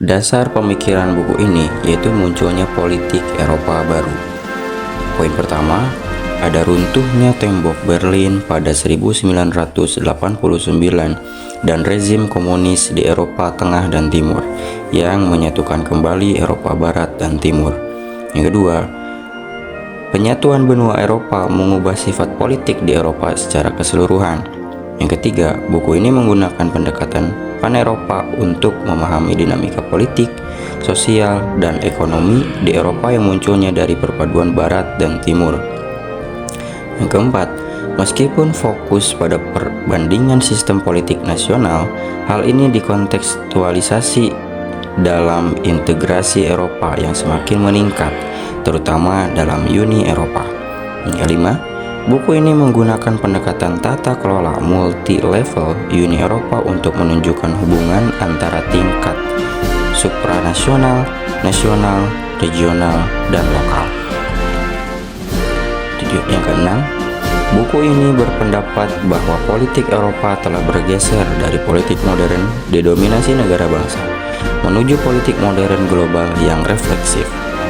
Dasar pemikiran buku ini yaitu munculnya politik Eropa baru. Poin pertama, ada runtuhnya tembok Berlin pada 1989 dan rezim komunis di Eropa Tengah dan Timur yang menyatukan kembali Eropa Barat dan Timur. Yang kedua, penyatuan benua Eropa mengubah sifat politik di Eropa secara keseluruhan. Yang ketiga, buku ini menggunakan pendekatan Pan-Eropa untuk memahami dinamika politik, sosial, dan ekonomi di Eropa yang munculnya dari perpaduan Barat dan Timur. Yang keempat, meskipun fokus pada perbandingan sistem politik nasional, hal ini dikontekstualisasi dalam integrasi Eropa yang semakin meningkat, terutama dalam Uni Eropa. Yang kelima, buku ini menggunakan pendekatan tata kelola multi-level Uni Eropa untuk menunjukkan hubungan antara tingkat supranasional, nasional, regional, dan lokal. Yang keenam, buku ini berpendapat bahwa politik Eropa telah bergeser dari politik modern didominasi negara bangsa menuju politik modern global yang refleksif,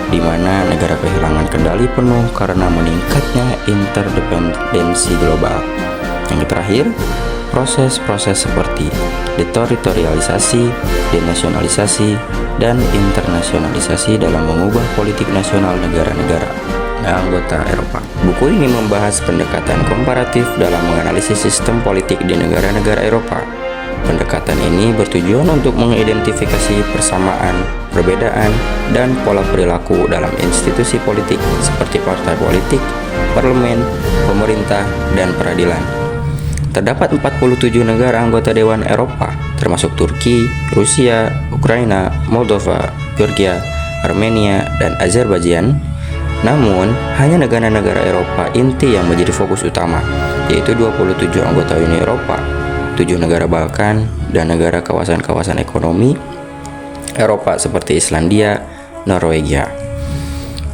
di mana negara kehilangan kendali penuh karena meningkatnya interdependensi global. Yang terakhir, proses-proses seperti deteritorialisasi, denasionalisasi, dan internasionalisasi dalam mengubah politik nasional negara-negara anggota Eropa. Buku ini membahas pendekatan komparatif dalam menganalisis sistem politik di negara-negara Eropa. Pendekatan ini bertujuan untuk mengidentifikasi persamaan, perbedaan, dan pola perilaku dalam institusi politik seperti partai politik, parlemen, pemerintah, dan peradilan. Terdapat 47 negara anggota Dewan Eropa, termasuk Turki, Rusia, Ukraina, Moldova, Georgia, Armenia, dan Azerbaijan. Namun, hanya negara-negara Eropa inti yang menjadi fokus utama, yaitu 27 anggota Uni Eropa, 7 negara Balkan, dan negara kawasan-kawasan ekonomi Eropa seperti Islandia, Norwegia.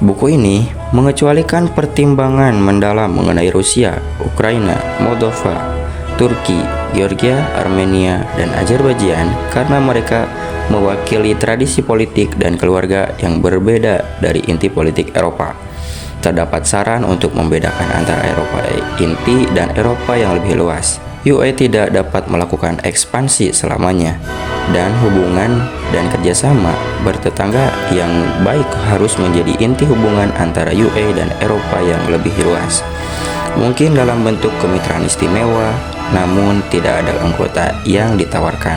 Buku ini mengecualikan pertimbangan mendalam mengenai Rusia, Ukraina, Moldova, Turki, Georgia, Armenia, dan Azerbaijan karena mereka mewakili tradisi politik dan keluarga yang berbeda dari inti politik Eropa. Terdapat saran untuk membedakan antara Eropa inti dan Eropa yang lebih luas. UE tidak dapat melakukan ekspansi selamanya, dan hubungan dan kerjasama bertetangga yang baik harus menjadi inti hubungan antara UE dan Eropa yang lebih luas. Mungkin dalam bentuk kemitraan istimewa, namun tidak ada anggota yang ditawarkan.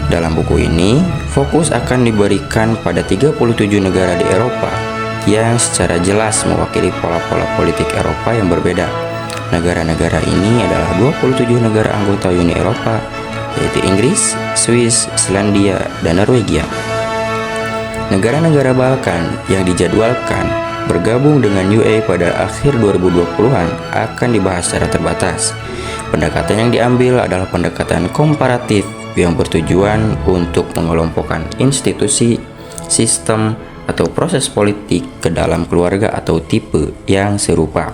Dalam buku ini, fokus akan diberikan pada 37 negara di Eropa yang secara jelas mewakili pola-pola politik Eropa yang berbeda. Negara-negara ini adalah 27 negara anggota Uni Eropa, yaitu Inggris, Swiss, Islandia, dan Norwegia. Negara-negara Balkan yang dijadwalkan bergabung dengan UE pada akhir 2020-an akan dibahas secara terbatas. Pendekatan yang diambil adalah pendekatan komparatif yang bertujuan untuk mengelompokkan institusi, sistem, atau proses politik ke dalam keluarga atau tipe yang serupa.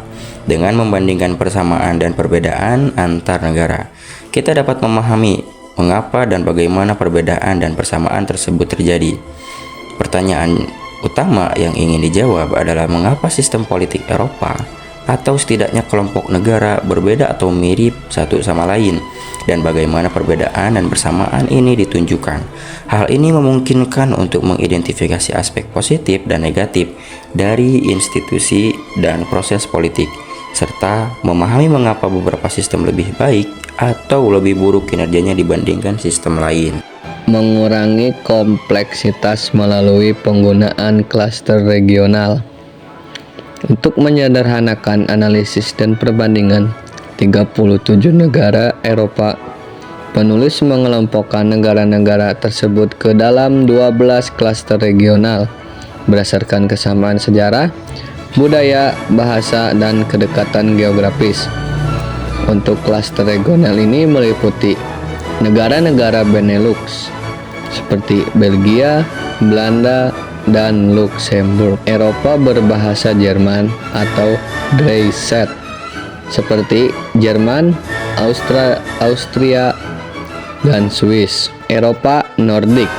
Dengan membandingkan persamaan dan perbedaan antar negara, kita dapat memahami mengapa dan bagaimana perbedaan dan persamaan tersebut terjadi. Pertanyaan utama yang ingin dijawab adalah mengapa sistem politik Eropa atau setidaknya kelompok negara berbeda atau mirip satu sama lain, dan bagaimana perbedaan dan persamaan ini ditunjukkan. Hal ini memungkinkan untuk mengidentifikasi aspek positif dan negatif dari institusi dan proses politik, serta memahami mengapa beberapa sistem lebih baik atau lebih buruk kinerjanya dibandingkan sistem lain. Mengurangi kompleksitas melalui penggunaan klaster regional. Untuk menyederhanakan analisis dan perbandingan 37 negara Eropa, penulis mengelompokkan negara-negara tersebut ke dalam 12 klaster regional berdasarkan kesamaan sejarah, budaya, bahasa, dan kedekatan geografis. Untuk klaster regional ini meliputi negara-negara Benelux seperti Belgia, Belanda, dan Luxembourg. Eropa berbahasa Jerman atau Dreiset seperti Jerman, Austria, dan Swiss. Eropa Nordik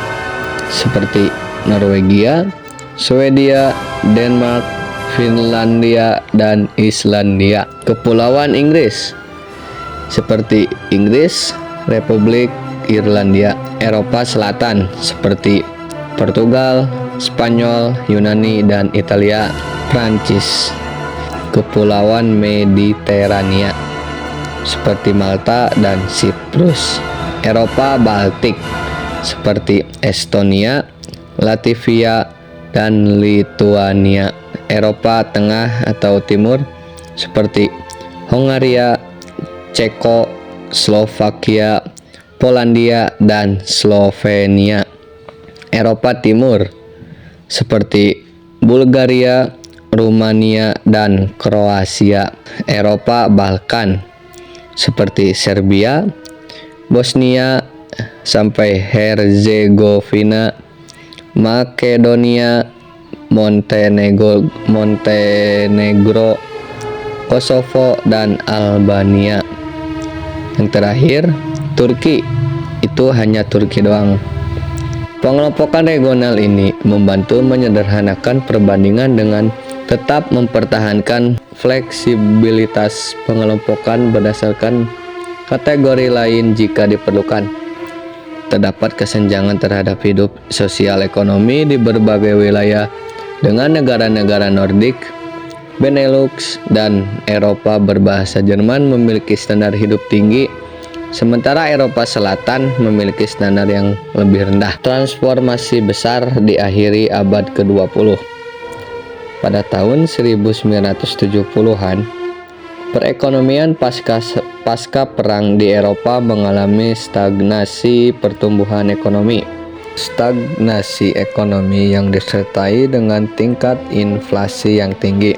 seperti Norwegia, Swedia, Denmark, Finlandia, dan Islandia. Kepulauan Inggris seperti Inggris, Republik Irlandia. Eropa Selatan seperti Portugal, Spanyol, Yunani, dan Italia. Prancis. Kepulauan Mediterania seperti Malta dan Siprus. Eropa Baltik seperti Estonia, Latvia, dan Lituania. Eropa Tengah atau Timur seperti Hongaria, Ceko, Slovakia, Polandia, dan Slovenia. Eropa Timur seperti Bulgaria, Rumania, dan Kroasia. Eropa Balkan seperti Serbia, Bosnia sampai Herzegovina, Makedonia, Montenegro, Kosovo, dan Albania. Yang terakhir, Turki. Itu hanya Turki doang. Pengelompokan regional ini membantu menyederhanakan perbandingan dengan tetap mempertahankan fleksibilitas pengelompokan berdasarkan kategori lain jika diperlukan. Terdapat kesenjangan terhadap hidup sosial ekonomi di berbagai wilayah dengan negara-negara Nordik, Benelux, dan Eropa berbahasa Jerman memiliki standar hidup tinggi, sementara Eropa Selatan memiliki standar yang lebih rendah. Transformasi besar diakhiri abad ke-20. Pada tahun 1970-an, perekonomian pasca perang di Eropa mengalami stagnasi pertumbuhan ekonomi. Stagnasi ekonomi yang disertai dengan tingkat inflasi yang tinggi.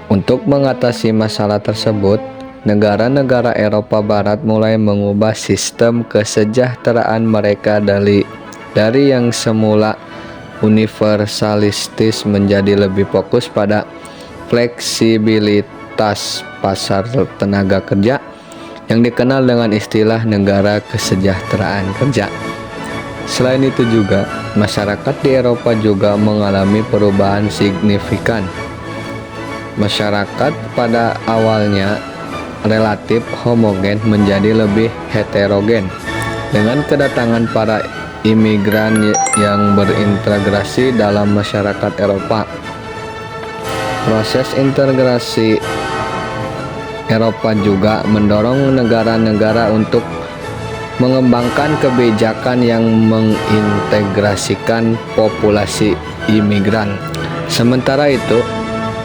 Untuk mengatasi masalah tersebut, negara-negara Eropa Barat mulai mengubah sistem kesejahteraan mereka dari yang semula universalistis menjadi lebih fokus pada fleksibilitas pasar tenaga kerja yang dikenal dengan istilah negara kesejahteraan kerja. Selain itu juga, masyarakat di Eropa juga mengalami perubahan signifikan. Masyarakat pada awalnya relatif homogen menjadi lebih heterogen dengan kedatangan para imigran yang berintegrasi dalam masyarakat Eropa. Proses integrasi Eropa juga mendorong negara-negara untuk mengembangkan kebijakan yang mengintegrasikan populasi imigran. Sementara itu,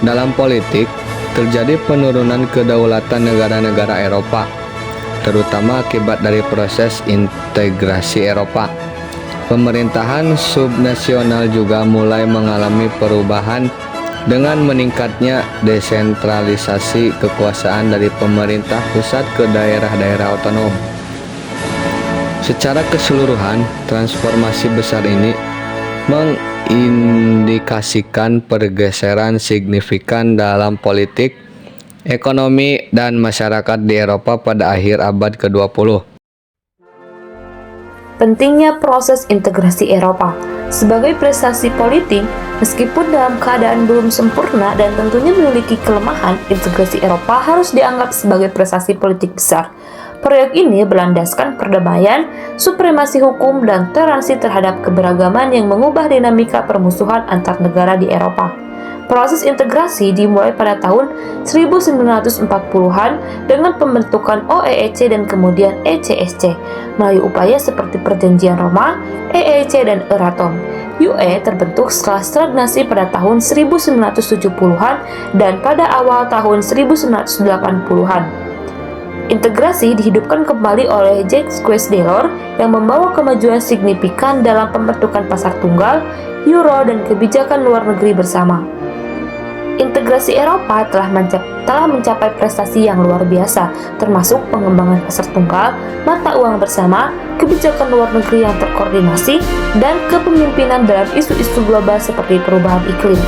dalam politik, terjadi penurunan kedaulatan negara-negara Eropa, terutama akibat dari proses integrasi Eropa. Pemerintahan subnasional juga mulai mengalami perubahan dengan meningkatnya desentralisasi kekuasaan dari pemerintah pusat ke daerah-daerah otonom. Secara keseluruhan, transformasi besar ini mengindikasikan pergeseran signifikan dalam politik, ekonomi, dan masyarakat di Eropa pada akhir abad ke-20. Pentingnya proses integrasi Eropa sebagai prestasi politik, meskipun dalam keadaan belum sempurna dan tentunya memiliki kelemahan, integrasi Eropa harus dianggap sebagai prestasi politik besar. Proyek ini berlandaskan perdamaian, supremasi hukum, dan toleransi terhadap keberagaman yang mengubah dinamika permusuhan antar negara di Eropa. Proses integrasi dimulai pada tahun 1940-an dengan pembentukan OEEC dan kemudian ECSC melalui upaya seperti Perjanjian Roma, EEC, dan Euratom. UE terbentuk setelah stagnasi pada tahun 1970-an dan pada awal tahun 1980-an. Integrasi dihidupkan kembali oleh Jacques Delors yang membawa kemajuan signifikan dalam pembentukan pasar tunggal, euro, dan kebijakan luar negeri bersama. Integrasi Eropa telah mencapai prestasi yang luar biasa, termasuk pengembangan pasar tunggal, mata uang bersama, kebijakan luar negeri yang terkoordinasi, dan kepemimpinan dalam isu-isu global seperti perubahan iklim.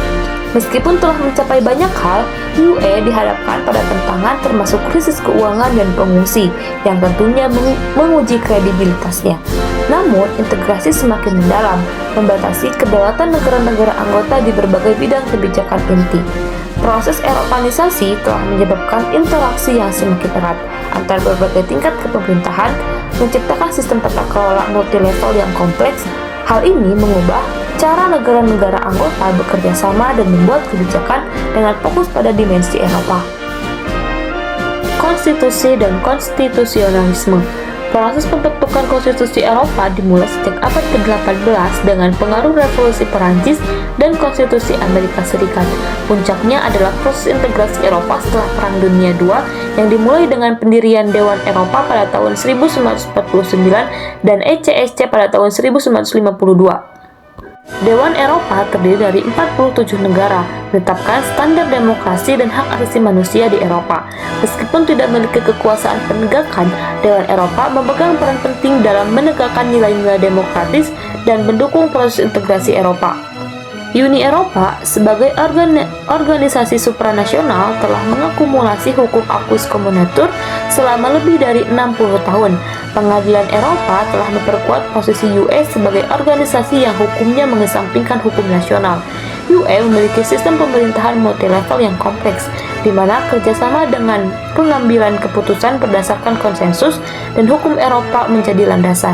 Meskipun telah mencapai banyak hal, UE dihadapkan pada tantangan termasuk krisis keuangan dan pengungsi yang tentunya menguji kredibilitasnya. Namun, integrasi semakin mendalam, membatasi kedaulatan negara-negara anggota di berbagai bidang kebijakan inti. Proses Eropanisasi telah menyebabkan interaksi yang semakin erat antar berbagai tingkat kepemerintahan, menciptakan sistem tata kelola multilevel yang kompleks. Hal ini mengubah cara negara-negara anggota bekerja sama dan membuat kebijakan dengan fokus pada dimensi Eropa. Konstitusi dan konstitusionalisme. Proses pembentukan konstitusi Eropa dimulai sejak abad ke-18 dengan pengaruh revolusi Perancis dan konstitusi Amerika Serikat. Puncaknya adalah proses integrasi Eropa setelah Perang Dunia II yang dimulai dengan pendirian Dewan Eropa pada tahun 1949 dan ECSC pada tahun 1952. Dewan Eropa terdiri dari 47 negara, menetapkan standar demokrasi dan hak asasi manusia di Eropa. Meskipun tidak memiliki kekuasaan penegakan, Dewan Eropa memegang peran penting dalam menegakkan nilai-nilai demokratis dan mendukung proses integrasi Eropa. Uni Eropa sebagai organisasi supranasional telah mengakumulasi hukum Acquis Communautaire selama lebih dari 60 tahun. Pengadilan Eropa telah memperkuat posisi UE sebagai organisasi yang hukumnya mengesampingkan hukum nasional. UE memiliki sistem pemerintahan multilevel yang kompleks, di mana kerjasama dengan pengambilan keputusan berdasarkan konsensus dan hukum Eropa menjadi landasan.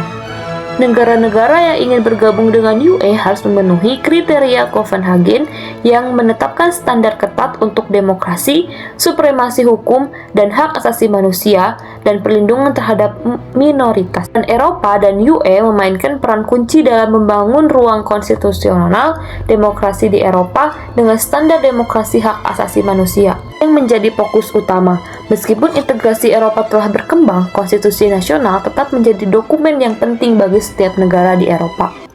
Negara-negara yang ingin bergabung dengan UE harus memenuhi kriteria Copenhagen yang menetapkan standar ketat untuk demokrasi, supremasi hukum, dan hak asasi manusia, dan perlindungan terhadap minoritas. Dan Eropa dan UE memainkan peran kunci dalam membangun ruang konstitusional demokrasi di Eropa dengan standar demokrasi hak asasi manusia yang menjadi fokus utama. Meskipun integrasi Eropa telah berkembang, konstitusi nasional tetap menjadi dokumen yang penting bagi setiap negara di Eropa.